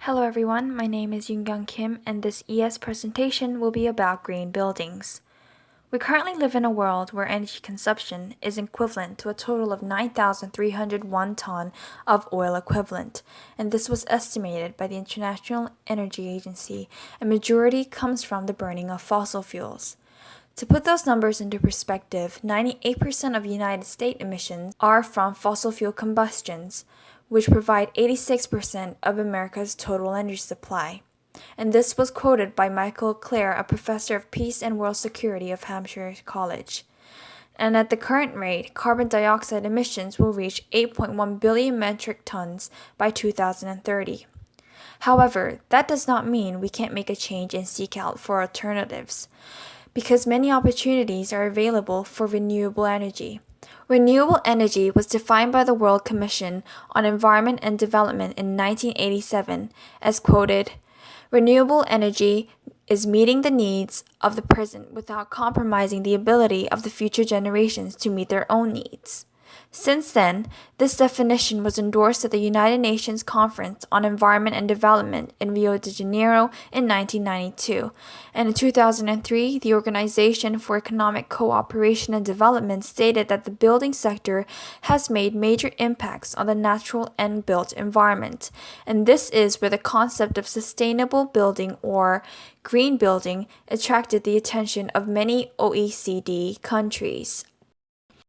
Hello everyone, my name is Yoongyung Kim and this ES presentation will be about green buildings. We currently live in a world where energy consumption is equivalent to a total of 9,301 ton of oil equivalent, and this was estimated by the International Energy Agency. A majority comes from the burning of fossil fuels. To put those numbers into perspective, 98% of United States emissions are from fossil fuel combustions, which provide 86% of America's total energy supply. And this was quoted by Michael Clare, a professor of peace and world security of Hampshire College. And at the current rate, carbon dioxide emissions will reach 8.1 billion metric tons by 2030. However, that does not mean we can't make a change and seek out for alternatives, because many opportunities are available for renewable energy. Renewable energy was defined by the World Commission on Environment and Development in 1987 as quoted, "Renewable energy is meeting the needs of the present without compromising the ability of the future generations to meet their own needs." Since then, this definition was endorsed at the United Nations Conference on Environment and Development in Rio de Janeiro in 1992, and in 2003, the Organization for Economic Cooperation and Development stated that the building sector has made major impacts on the natural and built environment, and this is where the concept of sustainable building or green building attracted the attention of many OECD countries.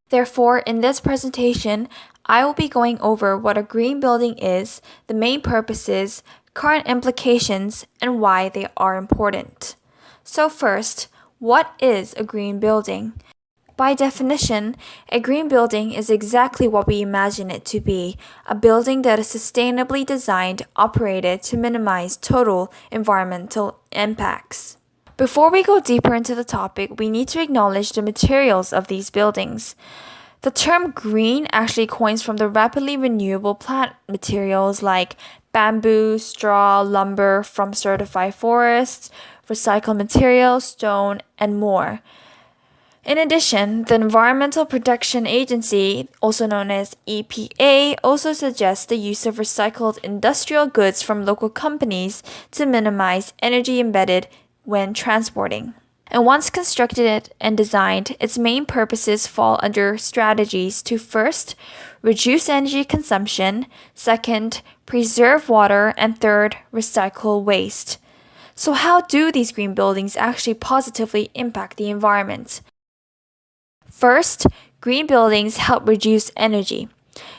Therefore, in this presentation, I will be going over what a green building is, the main purposes, current implications, and why they are important. So first, what is a green building? By definition, a green building is exactly what we imagine it to be, a building that is sustainably designed, operated to minimize total environmental impacts. Before we go deeper into the topic, we need to acknowledge the materials of these buildings. The term green actually coins from the rapidly renewable plant materials like bamboo, straw, lumber from certified forests, recycled materials, stone, and more. In addition, the Environmental Protection Agency, also known as EPA, also suggests the use of recycled industrial goods from local companies to minimize energy embedded when transporting. And once constructed and designed, its main purposes fall under strategies to first, reduce energy consumption, second, preserve water, and third, recycle waste. So how do these green buildings actually positively impact the environment? First, green buildings help reduce energy.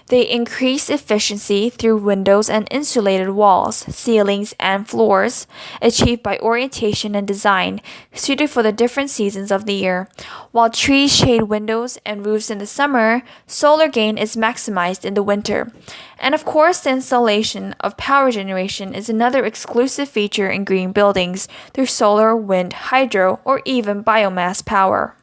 They increase efficiency through windows and insulated walls, ceilings, and floors, achieved by orientation and design, suited for the different seasons of the year. While trees shade windows and roofs in the summer, solar gain is maximized in the winter. And of course, the installation of power generation is another exclusive feature in green buildings through solar, wind, hydro, or even biomass power.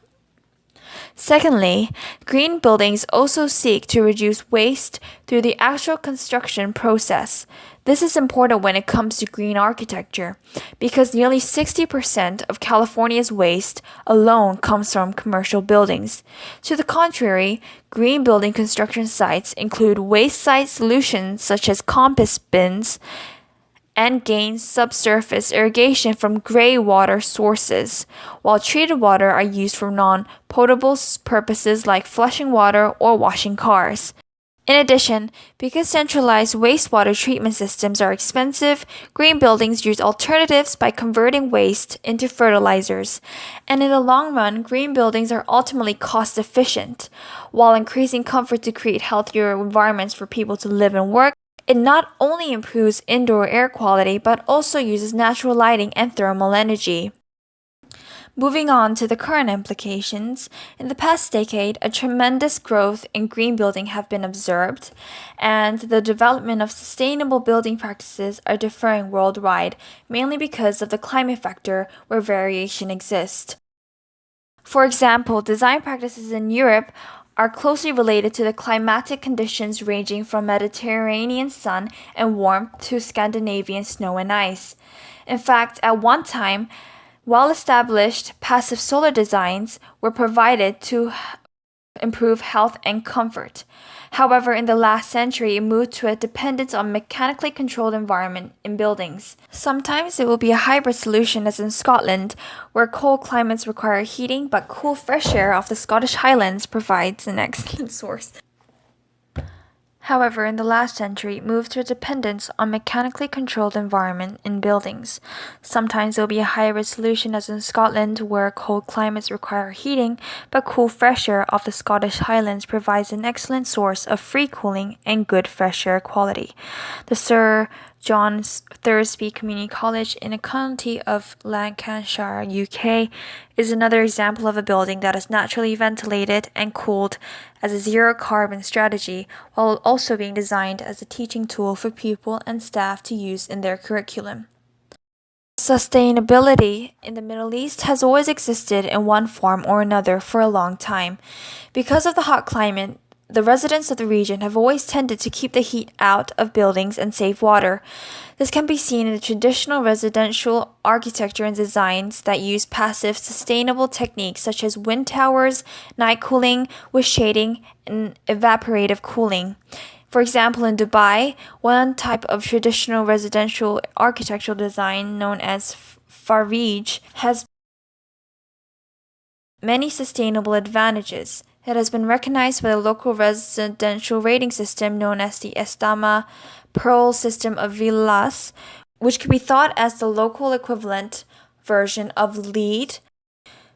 Secondly, green buildings also seek to reduce waste through the actual construction process. This is important when it comes to green architecture, because nearly 60% of California's waste alone comes from commercial buildings. To the contrary, green building construction sites include waste site solutions such as compost bins, and gain subsurface irrigation from gray water sources, while treated water are used for non-potable purposes like flushing water or washing cars. In addition, because centralized wastewater treatment systems are expensive, green buildings use alternatives by converting waste into fertilizers. And in the long run, green buildings are ultimately cost efficient, while increasing comfort to create healthier environments for people to live and work. It not only improves indoor air quality, but also uses natural lighting and thermal energy. Moving on to the current implications, in the past decade, a tremendous growth in green building have been observed, and the development of sustainable building practices are differing worldwide, mainly because of the climate factor where variation exists. For example, design practices in Europe are closely related to the climatic conditions ranging from Mediterranean sun and warmth to Scandinavian snow and ice. In fact, at one time, well-established passive solar designs were provided to improve health and comfort. However, in the last century, it moved to a dependence on mechanically controlled environment in buildings. Sometimes it will be a hybrid solution, as in Scotland, where cold climates require heating, but cool fresh air off the Scottish Highlands provides an excellent source. However, in the last century, it moved to a dependence on mechanically controlled environment in buildings. Sometimes it will be a hybrid solution, as in Scotland, where cold climates require heating, but cool fresh air off the Scottish Highlands provides an excellent source of free cooling and good fresh air quality. The Sir John Thursby Community College in the county of Lancashire, UK, is another example of a building that is naturally ventilated and cooled as a zero-carbon strategy, while also being designed as a teaching tool for pupil and staff to use in their curriculum. Sustainability in the Middle East has always existed in one form or another for a long time. Because of the hot climate, the residents of the region have always tended to keep the heat out of buildings and save water. This can be seen in the traditional residential architecture and designs that use passive, sustainable techniques such as wind towers, night cooling with shading, and evaporative cooling. For example, in Dubai, one type of traditional residential architectural design known as Farij has many sustainable advantages. It has been recognized by the local residential rating system known as the Estama Pearl system of villas, which could be thought as the local equivalent version of LEED.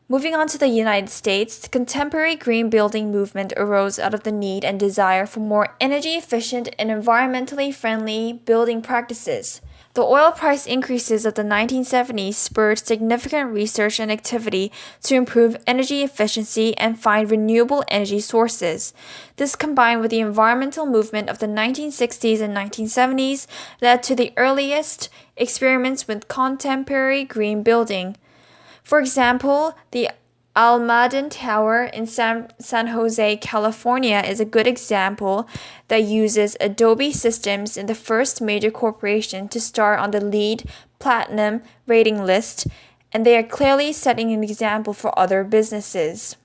Moving on to the United States, the contemporary green building movement arose out of the need and desire for more energy efficient and environmentally friendly building practices. The oil price increases of the 1970s spurred significant research and activity to improve energy efficiency and find renewable energy sources. This, combined with the environmental movement of the 1960s and 1970s, led to the earliest experiments with contemporary green building. For example, the Almaden Tower in San Jose, California is a good example that uses Adobe systems in the first major corporation to start on the LEED Platinum rating list, and they are clearly setting an example for other businesses.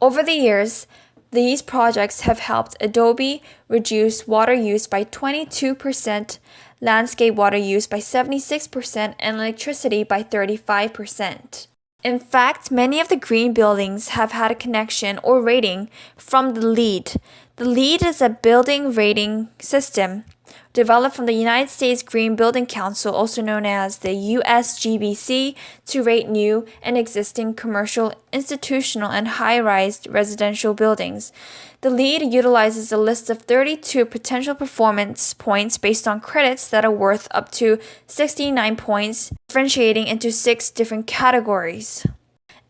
Over the years, these projects have helped Adobe reduce water use by 22%, landscape water use by 76%, and electricity by 35%. In fact, many of the green buildings have had a connection or rating from the LEED. The LEED is a building rating system developed from the United States Green Building Council, also known as the USGBC, to rate new and existing commercial, institutional, and high-rise residential buildings. The LEED utilizes a list of 32 potential performance points based on credits that are worth up to 69 points, differentiating into 6 different categories.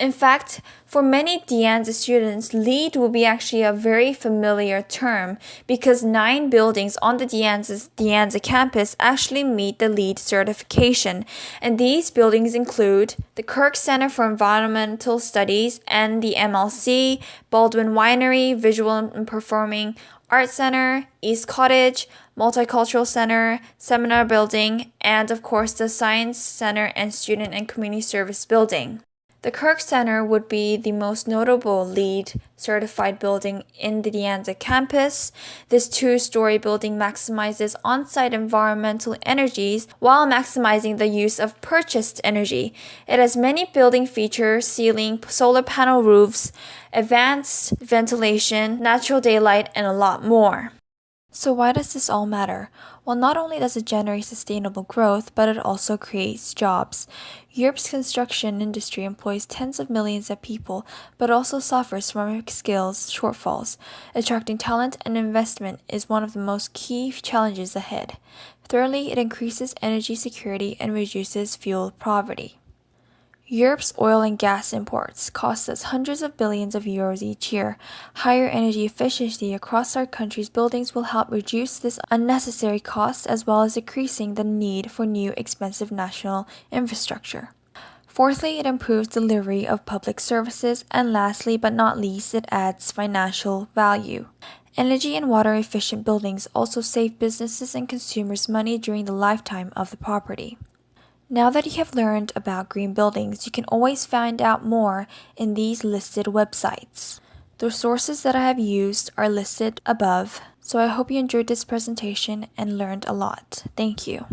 In fact, for many De Anza students, LEED will be actually a very familiar term because 9 buildings on the De Anza campus actually meet the LEED certification. And these buildings include the Kirk Center for Environmental Studies and the MLC, Baldwin Winery, Visual and Performing Arts Center, East Cottage, Multicultural Center, Seminar Building, and of course the Science Center and Student and Community Service Building. The Kirk Center would be the most notable LEED certified building in the De Anza campus. This 2-story building maximizes on-site environmental energies while maximizing the use of purchased energy. It has many building features, ceiling, solar panel roofs, advanced ventilation, natural daylight, and a lot more. So why does this all matter? Well, not only does it generate sustainable growth, but it also creates jobs. Europe's construction industry employs tens of millions of people, but also suffers from skills shortfalls. Attracting talent and investment is one of the most key challenges ahead. Thirdly, it increases energy security and reduces fuel poverty. Europe's oil and gas imports cost us hundreds of billions of euros each year. Higher energy efficiency across our country's buildings will help reduce this unnecessary cost as well as decreasing the need for new expensive national infrastructure. Fourthly, it improves delivery of public services, and lastly but not least, it adds financial value. Energy and water efficient buildings also save businesses and consumers money during the lifetime of the property. Now that you have learned about green buildings, you can always find out more in these listed websites. The sources that I have used are listed above, so I hope you enjoyed this presentation and learned a lot. Thank you.